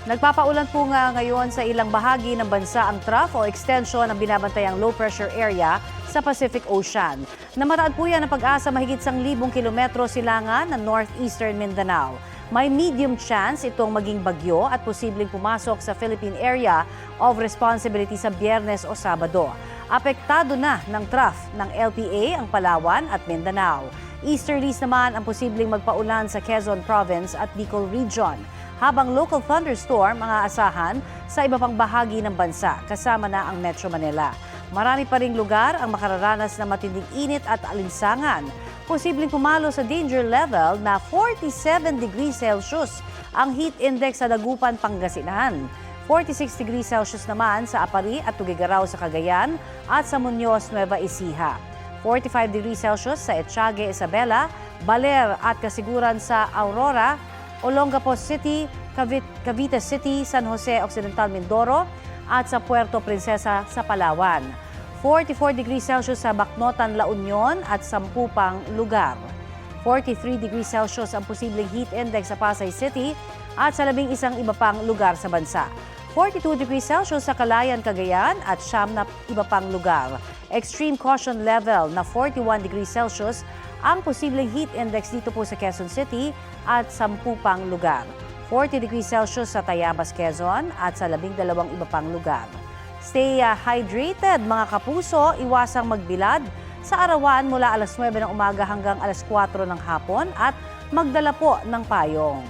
Nagpapaulan po nga ngayon sa ilang bahagi ng bansa ang trough o extension ng binabantayang low pressure area sa Pacific Ocean. Namaraan po yan ng pag-asa mahigit 1,000 kilometro silangan ng northeastern Mindanao. May medium chance itong maging bagyo at posibleng pumasok sa Philippine Area of Responsibility sa Biyernes o Sabado. Apektado na ng trough ng LPA ang Palawan at Mindanao. Easterlies naman ang posibleng magpaulan sa Quezon Province at Bicol Region, habang local thunderstorm ang aasahan sa iba pang bahagi ng bansa, kasama na ang Metro Manila. Marami pa ring lugar ang makararanas ng matinding init at alinsangan. Posibleng pumalo sa danger level na 47 degrees Celsius ang heat index sa Dagupan, Pangasinan. 46 degrees Celsius naman sa Apari at Tuguegarao sa Cagayan at sa Muñoz, Nueva Ecija. 45 degrees Celsius sa Etiague, Isabela, Baler at Kasiguran sa Aurora, Olongapo City, Cavite City, San Jose Occidental, Mindoro at sa Puerto Princesa sa Palawan. 44 degrees Celsius sa Bacnotan, La Union at 10 pang lugar. 43 degrees Celsius ang posibleng heat index sa Pasay City at sa 11 iba pang lugar sa bansa. 42 degrees Celsius sa Calayan, Cagayan at 9 na iba pang lugar. Extreme caution level na 41 degrees Celsius ang posibleng heat index dito po sa Quezon City at 10 pang lugar. 40 degrees Celsius sa Tayabas, Quezon at sa 12 iba pang lugar. Stay hydrated mga kapuso, iwasang magbilad sa arawan mula alas 9 ng umaga hanggang alas 4 ng hapon at magdala po ng payong.